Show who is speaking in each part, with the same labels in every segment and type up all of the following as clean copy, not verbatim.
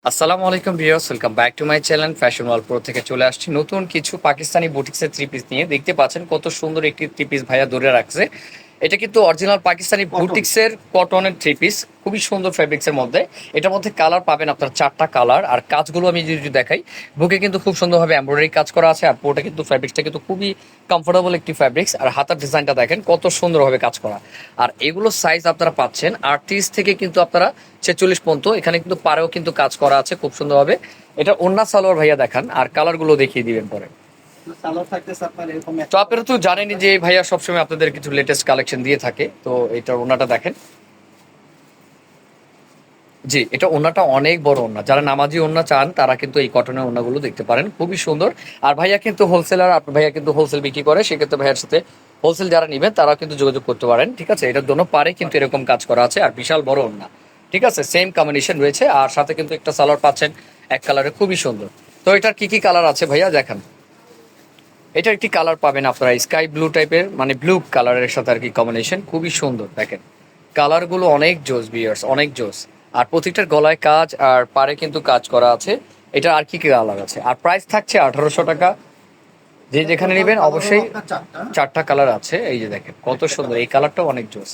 Speaker 1: আসসালামু আলাইকুম viewers, welcome back to my channel fashion wall pro থেকে চলে আসছি নতুন কিছু পাকিস্তানি বুটিক্সের থ্রি পিস নিয়ে। দেখতে পাচ্ছেন কত সুন্দর একটি থ্রি পিস ভাইয়া ধরে রাখছে। এটা কিন্তু অরিজিনাল পাকিস্তানি বুটিক্সের কটনের থ্রি পিস, খুবই সুন্দর ফ্যাব্রিক্সের মধ্যে। এটার মধ্যে কালার পাবেন আপনার চারটা কালার। আর কাজগুলো আমি যদি দেখাই, বুকে কিন্তু খুব সুন্দরভাবে এমব্রয়ডারি কাজ করা আছে। আর পুরোটা কিন্তু ফ্যাব্রিক্সটা কিন্তু খুবই কমফোর্টেবল একটি ফ্যাব্রিক্স। আর হাতার ডিজাইনটা দেখেন কত সুন্দরভাবে কাজ করা। আর এগুলো সাইজ আপনারা পাচ্ছেন 38 থেকে কিন্তু আপনারা 46 পর্যন্ত। এখানে কিন্তু পারেও কিন্তু কাজ করা আছে খুব সুন্দরভাবে। এটা ওন্না সালোয়ার ভাইয়া দেখান, আর কালারগুলো দেখিয়ে দিবেন পরে। তো আপনারা তো জানেনই যে এই ভাইয়া সবসময় আপনাদের কিছু লেটেস্ট কালেকশন দিয়ে থাকে। তো এটা ওন্নাটা দেখেন। জি, এটা ওন্নাটা অনেক বড় ওন্না। যারা নামাজি ওন্না চান তারা কিন্তু এই কটনের ওন্নাগুলো দেখতে পারেন, খুবই সুন্দর। আর ভাইয়া কিন্তু হোলসেলার, আপনার ভাইয়া কিন্তু হোলসেল বিক্রি করে। সেক্ষেত্রে ভাইয়ার সাথে হোলসেল যারা নেবেন তারাও কিন্তু যোগাযোগ করতে পারেন। ঠিক আছে, এটার জন্য পারে কিন্তু এরকম কাজ করা আছে। আর বিশাল বড় ওন্না, ঠিক আছে, সেম কম্বিনেশন রয়েছে। আর সাথে কিন্তু একটা সালোয়ার পাচ্ছেন এক কালারে, খুবই সুন্দর। তো এটার কি কি কালার আছে ভাইয়া দেখান। এটার একটি কালার পাবেন আপনারা স্কাই ব্লু টাইপের, মানে ব্লু কালারের সাথে আর কি কম্বিনেশন, খুবই সুন্দর। দেখেন কালারগুলো অনেক জোস ভিউয়ার্স, অনেক জোস। আর প্রত্যেকটার গলায় কাজ আর পারে কিন্তু কাজ করা আছে। এটা আর কি কি কালার আছে, আর প্রাইস থাকছে 1800 টাকা। যে যেখানে নেবেন অবশ্যই চারটা কালার আছে। এই যে দেখেন কত সুন্দর, এই কালারটাও অনেক জোস।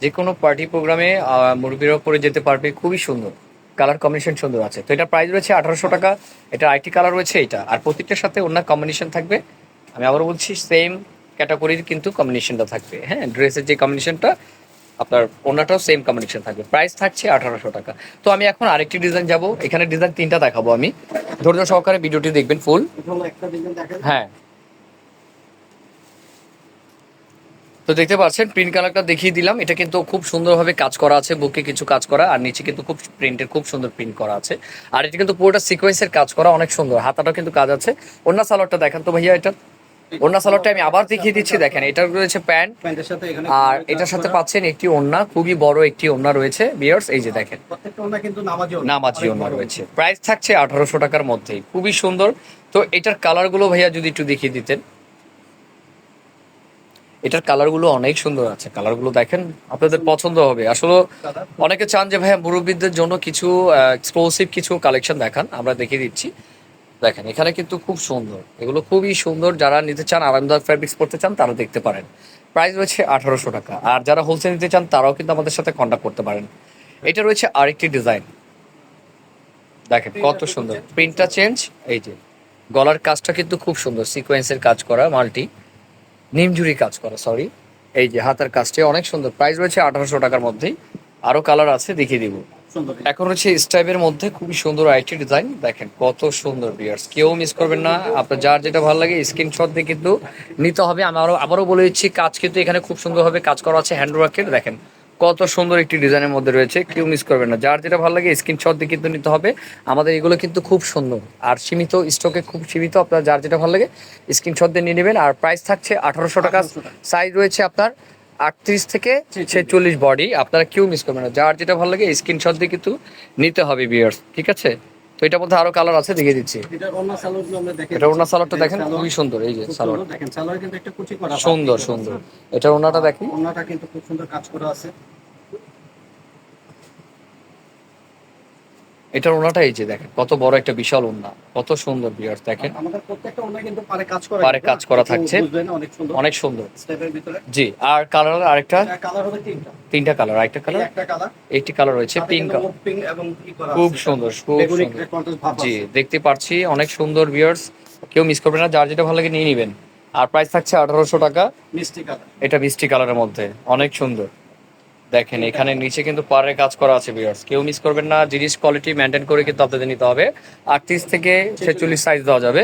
Speaker 1: যে কোনো পার্টি প্রোগ্রামে মুরব্বীরাও পরে যেতে পারবে, খুবই সুন্দর। কালার কম্বিনেশন সুন্দর আছে। তো এটা প্রাইস রয়েছে 1800 টাকা। এটা আইটি কালার রয়েছে এটা। আর প্রত্যেকটার সাথে অন্য কম্বিনেশন থাকবে। আমি আবারও বলছি, সেম ক্যাটাগরির কিন্তু কম্বিনেশনটা থাকবে। হ্যাঁ, ড্রেসের যে কম্বিনেশনটা আপনার অন্যটাও সেম কম্বিনেশন থাকবে। প্রাইস থাকছে 1800 টাকা। তো আমি এখন আরেকটি ডিজাইন যাব। এখানে ডিজাইন তিনটা দেখাবো আমি, ধৈর্য সহকারে ভিডিওটি দেখবেন ফুল। হ্যাঁ, তো দেখতে পাচ্ছেন প্রিন্ট কালারটা দেখিয়ে দিলাম। এটা কিন্তু খুব সুন্দরভাবে কাজ করা আছে, বুকে কিছু কাজ করা, আর নিচে কিন্তু খুব প্রিন্টের খুব সুন্দর প্রিন্ট করা আছে। আর এটা কিন্তু পুরোটা সিকোয়েন্সের কাজ করা, অনেক সুন্দর। হাতাটাও কিন্তু কাজ আছে। ওন্না সালোয়ারটা দেখেন তো ভাইয়া। এটা ওন্না সালোয়ারটা আমি আবার দেখিয়ে দিচ্ছি। দেখেন এটা রয়েছে প্যান্ট, আর এটার সাথে পাচ্ছেন একটি ওন্না, খুবই বড় একটি ওন্না রয়েছে বিয়ার্স। এই যে দেখেন নামাজি ওন্না রয়েছে। প্রাইস থাকছে 1800 টাকার মধ্যেই, খুবই সুন্দর। তো এটার কালারগুলো ভাইয়া যদি একটু দেখিয়ে দিতেন। এটার কালারগুলো অনেক সুন্দর আছে, কালারগুলো দেখেন, আপনাদের পছন্দ হবে আসলে। অনেকে চান যে ভাইয়া মুরব্বীদের জন্য কিছু এক্সক্লুসিভ কিছু কালেকশন দেখান, আমরা দেখিয়ে দিচ্ছি। দেখেন এখানে কিন্তু খুব সুন্দর, এগুলো খুবই সুন্দর। যারা নিতে চান, আরামদায়ক ফ্যাব্রিক্স পড়তে চান, তারা দেখতে পারেন। প্রাইস রয়েছে 1800 টাকা। আর যারা হোলসেল নিতে চান তারাও কিন্তু আমাদের সাথে কন্ট্যাক্ট করতে পারেন। এটা রয়েছে আরেকটি ডিজাইন, দেখেন কত সুন্দর। প্রিন্টটা চেঞ্জ। এই যে গলার কাজটা কিন্তু খুব সুন্দর, সিকোয়েন্সের কাজ করা, মাল্টি নিমজুরি কাজ করা, সরি। এই যে হাতার কাজটা অনেক সুন্দর। প্রাইস রয়েছে 1800 টাকার মধ্যেই। আরো কালার আছে, দেখিয়ে দিব। এখন হচ্ছে স্টাইপের মধ্যে খুবই সুন্দর আইটি ডিজাইন, দেখেন কত সুন্দর বিয়ার্স, কেউ মিস করবেন না। আপনার যার যেটা ভালো লাগে স্ক্রিনশট দিয়ে কিন্তু নিতে হবে। আমি আবারও বলে দিচ্ছি, কাজ কিন্তু এখানে খুব সুন্দরভাবে কাজ করা আছে হ্যান্ডওয়ার্কের। দেখেন কত সুন্দর একটি ডিজাইনের মধ্যে রয়েছে, কেউ মিস করবেন না। যার যেটা ভালো লাগে স্ক্রিনশট দিয়ে কিন্তু নিতে হবে। আমাদের এগুলো কিন্তু খুব সুন্দর আর সীমিত স্টকে, খুব সীমিত। আপনার যার যেটা ভালো লাগে স্ক্রিনশট দিয়ে নিয়ে নেবেন। আর প্রাইস থাকছে 1800 টাকা। সাইজ রয়েছে আপনার 38 থেকে 46 বডি। আপনারা কেউ মিস করবেন না, যার যেটা ভালো লাগে স্ক্রিনশট দিয়ে কিন্তু নিতে হবে ভিউয়ার্স, ঠিক আছে। তো এটার মধ্যে আরো কালার আছে, দেখিয়ে দিচ্ছি। এটা ওনার সালোয়ারটা দেখেন, খুবই সুন্দর। এই যে সালোয়ার
Speaker 2: দেখেন, সালোয়ার কিন্তু একটা কুচি করা
Speaker 1: সুন্দর সুন্দর। এটা ওনাটা দেখেন,
Speaker 2: ওন্নাটা কিন্তু খুব সুন্দর কাজ করা আছে।
Speaker 1: এটার ওনাটা এই যে দেখেন কত বড় একটা বিশাল ওন্না, কত সুন্দর ভিউয়ার্স দেখেন।
Speaker 2: আমাদের প্রত্যেকটা ওন্না কিন্তু পারে কাজ করা,
Speaker 1: পারে কাজ করা থাকছে,
Speaker 2: বুঝবেন, অনেক সুন্দর,
Speaker 1: অনেক সুন্দর
Speaker 2: স্টেপের ভিতরে।
Speaker 1: জি। আর কালার আরেকটা,
Speaker 2: কালার হবে তিনটা,
Speaker 1: তিনটা কালার। আরেকটা কালার,
Speaker 2: একটা কালার,
Speaker 1: একটি কালার রয়েছে পিঙ্ক।
Speaker 2: পিঙ্ক এবং কি করা
Speaker 1: খুব
Speaker 2: আছে,
Speaker 1: সুন্দর, খুব
Speaker 2: বেগুনি
Speaker 1: সুন্দর।
Speaker 2: কন্ট্রাস্ট ভাব
Speaker 1: জি,
Speaker 2: আছে।
Speaker 1: দেখতে পাচ্ছি অনেক সুন্দর ভিউয়ার্স, কেউ মিস করবে না। যার যেটা ভালো লাগে নিয়ে নেবেন। আর প্রাইস থাকছে 1800 টাকা।
Speaker 2: মিষ্টি কালার,
Speaker 1: এটা মিষ্টি কালারের মধ্যে অনেক সুন্দর। দেখেন এখানে নিচে কিন্তু পাড়ের কাজ করা আছে ভিউয়ার্স, কেউ মিস করবেন না। জিনিস কোয়ালিটি মেনটেন করে কিন্তু আপনাদের নিতে হবে। 38 থেকে 46 সাইজ দেওয়া যাবে।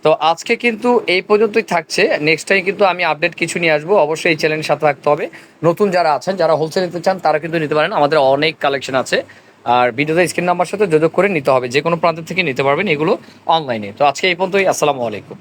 Speaker 1: তো আজকে কিন্তু এই পর্যন্তই থাকছে। নেক্সট টাইম কিন্তু আমি আপডেট কিছু নিয়ে আসবো, অবশ্যই এই চ্যানেলের সাথে থাকতে হবে। নতুন যারা আছেন, যারা হোলসেল নিতে চান, তারা কিন্তু নিতে পারেন, আমাদের অনেক কালেকশন আছে। আর ভিডিওতে স্ক্রিন নাম্বার সাথে যোগাযোগ করে নিতে হবে, যে কোনো প্রান্ত থেকে নিতে পারবেন এগুলো অনলাইনে। তো আজকে এই পর্যন্তই, আসসালামু আলাইকুম।